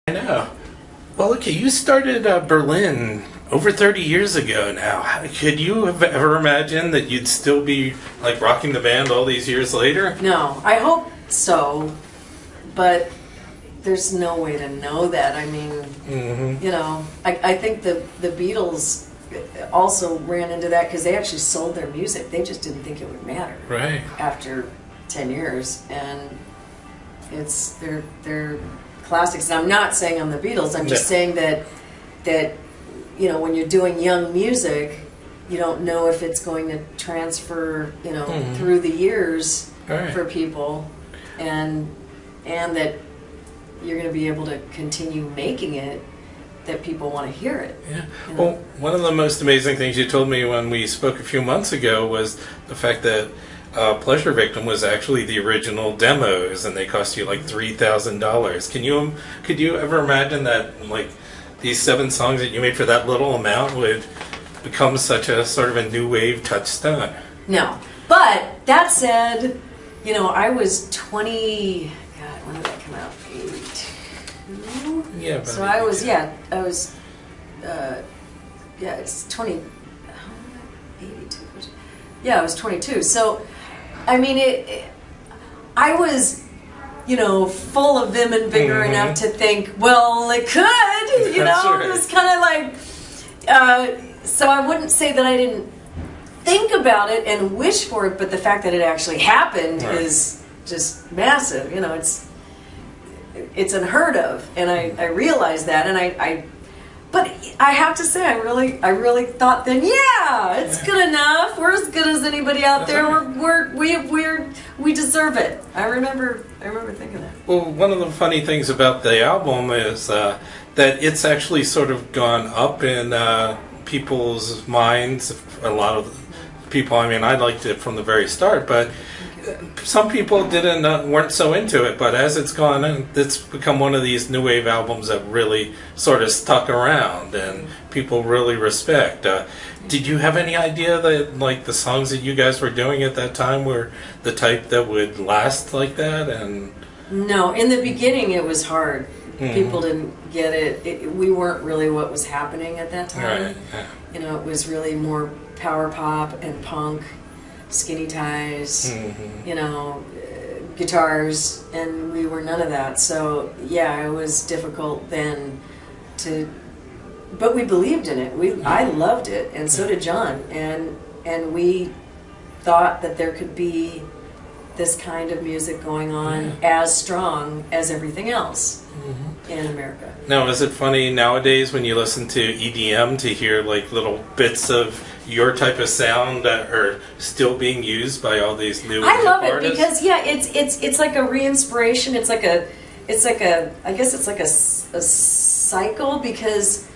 I know. Well, okay, you started Berlin over 30 years ago now. Could you have ever imagined that you'd still be like rocking the band all these years later? No, I hope so, but there's no way to know that. I mean, you know, I think the Beatles also ran into that because they actually sold their music. They just didn't think it would matter. Right. After 10 years, and they're classics. And I'm not saying I'm the Beatles. I'm just saying that you know, when you're doing young music, you don't know if it's going to transfer, you know, through the years for people, and that you're going to be able to continue making it, that people want to hear it. Yeah. You know? Well, one of the most amazing things you told me when we spoke a few months ago was the fact that Pleasure Victim was actually the original demos, and they cost you like $3,000. Could you ever imagine that, like, these 7 songs that you made for that little amount would become such a sort of a new wave touchstone? No. But that said, you know, I was 20. God, when did that come out? 82. Yeah. So I was, it's 20. 82. Yeah, I was 22. So, I mean, I was, you know, full of vim and vigor enough to think, well, it could, you know, it was kind of like, so I wouldn't say that I didn't think about it and wish for it, but the fact that it actually happened is just massive, you know, it's unheard of, and I realized that, and but I have to say, I really thought then, yeah, it's good enough. We're as good as anybody out there. We deserve it. I remember thinking that. Well, one of the funny things about the album is that it's actually sort of gone up in people's minds. A lot of people. I mean, I liked it from the very start, but some people weren't so into it. But as it's gone, it's become one of these new wave albums that really sort of stuck around and people really respect. Did you have any idea that, like, the songs that you guys were doing at that time were the type that would last like that? And no, in the beginning it was hard. People didn't get it. We weren't really what was happening at that time. Right. You know, it was really more power pop and punk, skinny ties, you know, guitars, and we were none of that. So yeah, it was difficult then but we believed in it. I loved it, and so did John, and we thought that there could be this kind of music going on as strong as everything else in America. Now, is it funny nowadays when you listen to EDM to hear like little bits of your type of sound that are still being used by all these new artists? I love it because it's like a re-inspiration. It's like a I guess it's like a cycle, because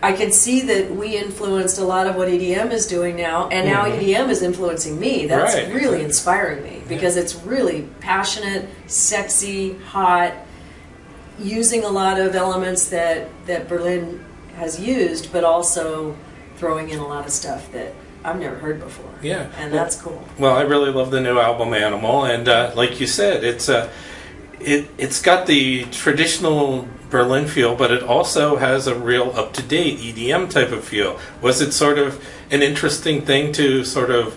I can see that we influenced a lot of what EDM is doing now, and now EDM is influencing me. That's really inspiring me, because it's really passionate, sexy, hot, using a lot of elements that Berlin has used, but also throwing in a lot of stuff that I've never heard before. Yeah. And that's cool. Well, I really love the new album Animal, and like you said, it's got the traditional Berlin feel, but it also has a real up-to-date EDM type of feel. Was it sort of an interesting thing to sort of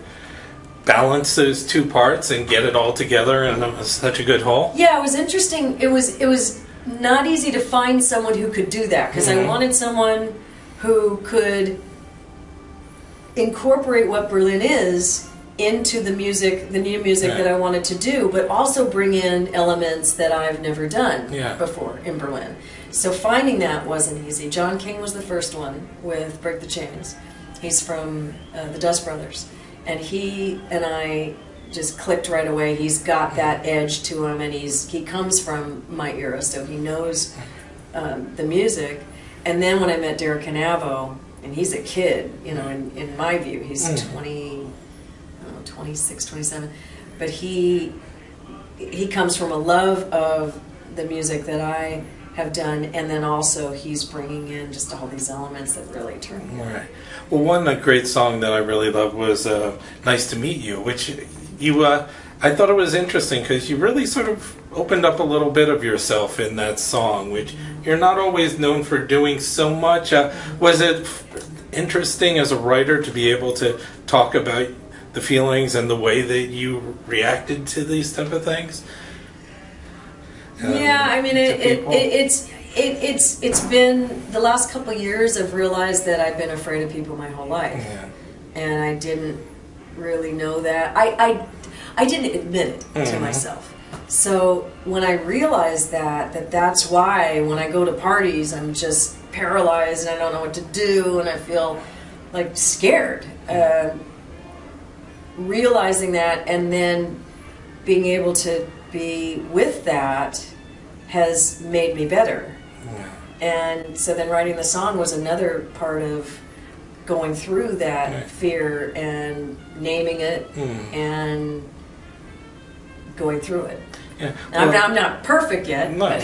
balance those two parts and get it all together in such a good whole? Yeah, it was interesting. It was not easy to find someone who could do that, because I wanted someone who could incorporate what Berlin is into the music, the new music that I wanted to do, but also bring in elements that I've never done before in Berlin. So finding that wasn't easy. John King was the first one with Break the Chains. He's from the Dust Brothers, and he and I just clicked right away. He's got that edge to him, and he comes from my era, so he knows the music. And then when I met Derek Canavo, and he's a kid, you know, in my view, he's 26, 27, but he comes from a love of the music that I have done, and then also he's bringing in just all these elements that really turn me on. Right. Well, one great song that I really loved was "Nice to Meet You," which you I thought it was interesting because you really sort of opened up a little bit of yourself in that song, which you're not always known for doing so much. Was it interesting as a writer to be able to talk about the feelings and the way that you reacted to these type of things? Yeah, I mean, it's been the last couple of years. I've realized that I've been afraid of people my whole life, and I didn't really know that. I didn't admit it to myself. So when I realized that's why when I go to parties, I'm just paralyzed and I don't know what to do, and I feel like scared. Realizing that, and then being able to be with that has made me better. And so then writing the song was another part of going through that fear and naming it and going through it. Yeah. Well, I'm not perfect yet. No,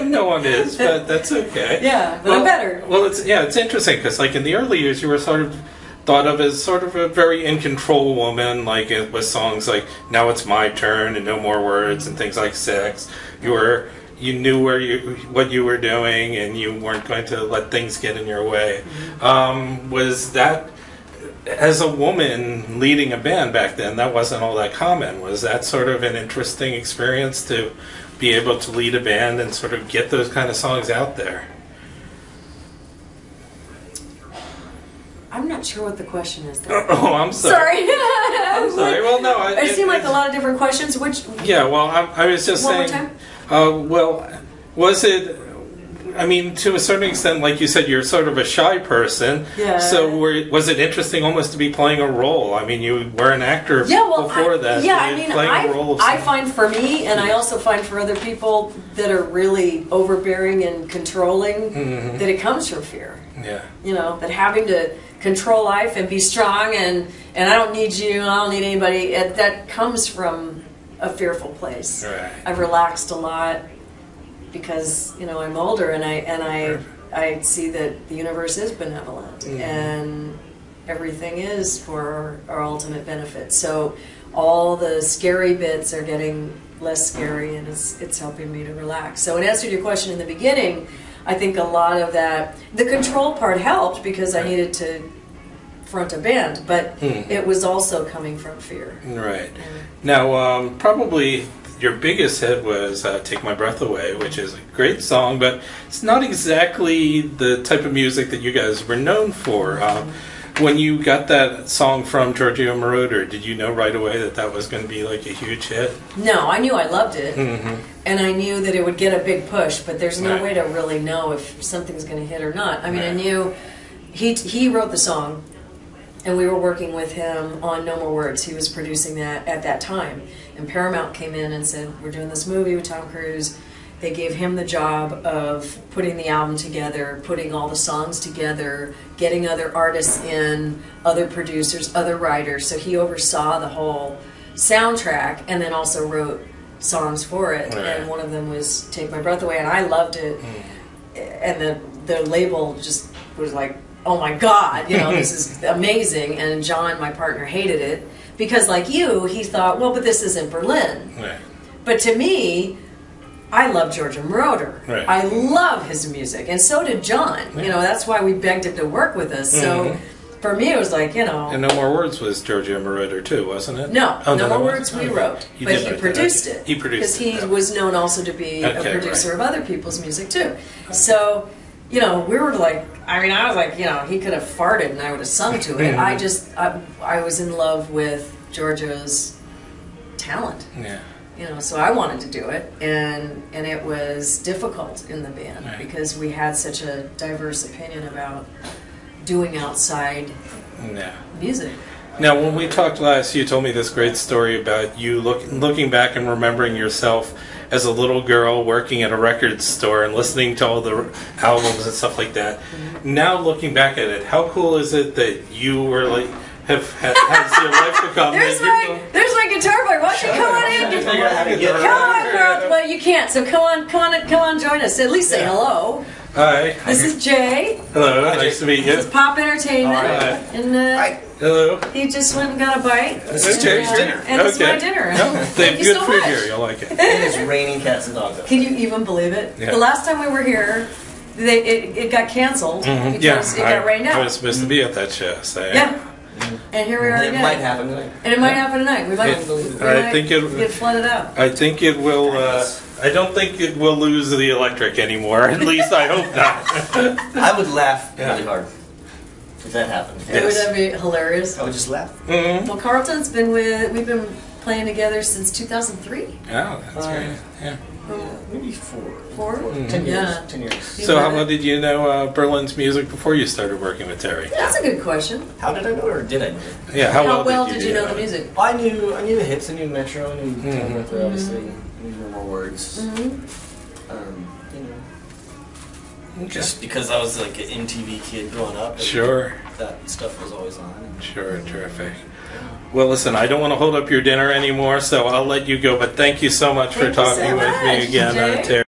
no one is, but that's okay. Yeah, but I'm better. Well, it's interesting because like in the early years, you were sort of thought of as sort of a very in control woman, like with songs like "Now It's My Turn" and "No More Words" and things like "Sex." You knew what you were doing, and you weren't going to let things get in your way. Was that, as a woman leading a band back then, that wasn't all that common? Was that sort of an interesting experience to be able to lead a band and sort of get those kind of songs out there? I'm not sure what the question is there. Oh, I'm sorry. I'm sorry. Well, no. It seemed like a lot of different questions. Which? Yeah. Well, I was just saying. One more time. Well, was it? I mean, to a certain extent, like you said, you're sort of a shy person. Yeah. So was it interesting almost to be playing a role? I mean, you were an actor before that. Yeah, I mean, playing a role of I find for me, and I also find for other people that are really overbearing and controlling, that it comes from fear. Yeah. You know, that having to control life and be strong and I don't need you, I don't need anybody, that comes from a fearful place. Right. I've relaxed a lot because, you know, I'm older and I see that the universe is benevolent and everything is for our ultimate benefit. So all the scary bits are getting less scary, and it's helping me to relax. So in answer to your question in the beginning, I think a lot of that, the control part helped because I needed to front a band, but it was also coming from fear. Right. Now, probably your biggest hit was Take My Breath Away, which is a great song, but it's not exactly the type of music that you guys were known for. When you got that song from Giorgio Moroder, did you know right away that that was going to be like a huge hit? No, I knew I loved it, and I knew that it would get a big push, but there's no way to really know if something's going to hit or not. I mean, I knew he wrote the song, and we were working with him on No More Words. He was producing that at that time, and Paramount came in and said, we're doing this movie with Tom Cruise. They gave him the job of putting the album together, putting all the songs together, getting other artists in, other producers, other writers. So he oversaw the whole soundtrack and then also wrote songs for it. Right. And one of them was Take My Breath Away, and I loved it. And the label just was like, oh my God, you know, this is amazing. And John, my partner, hated it because, like you, he thought, well, but this isn't Berlin. Right. But to me, I love Giorgio Moroder. Right. I love his music, and so did John. Yeah. You know, that's why we begged him to work with us. So for me, it was like, you know. And No More Words was Giorgio Moroder too, wasn't it? No, oh, No More Words we wrote, but he produced it. He produced it. Because he was known also to be a producer of other people's music too. Okay. So, you know, we were like, I mean, I was like, you know, he could have farted and I would have sung to it. I was in love with Giorgio's talent. Yeah. You know, so I wanted to do it, and it was difficult in the band because we had such a diverse opinion about doing outside music. Now, when we talked last, you told me this great story about you looking back and remembering yourself as a little girl working at a record store and listening to all the albums and stuff like that. Now, looking back at it, how cool is it that you were like, has your life become? There's my guitar player. Why don't you come on in? Come on, girl. Well, you can't. So come on, join us. At least say hello. Hi. This is Jay. Hello. Hi, Nice Jay. to meet This is you. Pop Entertainment. Hi. And Hi. Hello. he just went and got a bite. This is Terry's dinner. And it's my dinner. No, they Thank have you good so food much. here. You'll like it. It is raining cats and dogs outside. Can you even believe it? Yeah. The last time we were here, it got canceled Mhm. because it got rained I out. was supposed to be at that show. So Yeah. And here we are It again. might happen tonight. And it might happen tonight. We might, I think it- get flooded out. I think it will. I don't think it will lose the electric anymore. At least I hope not. I would laugh Yeah. really hard if that happened. Would Yes. that be hilarious? I would just laugh. Mm-hmm. Well, Carlton's we've been playing together since 2003. Oh, that's great. Yeah. Maybe four. 4? 10 years. Yeah. 10 years. So, how well did you know Berlin's music before you started working with Terry? That's a good question. How did I know her, or did I know her? Yeah. How well did you know the music? I knew the hits. I knew Metro. I knew Tom Ritter, Mm-hmm. obviously. I knew more words. You know, Okay. just because I was like an MTV kid growing up. and Sure. That stuff was always on. Sure. Terrific. Well, listen, I don't want to hold up your dinner anymore, so I'll let you go. But thank you so much for Thank you so talking with me much, again, Jay. Terry.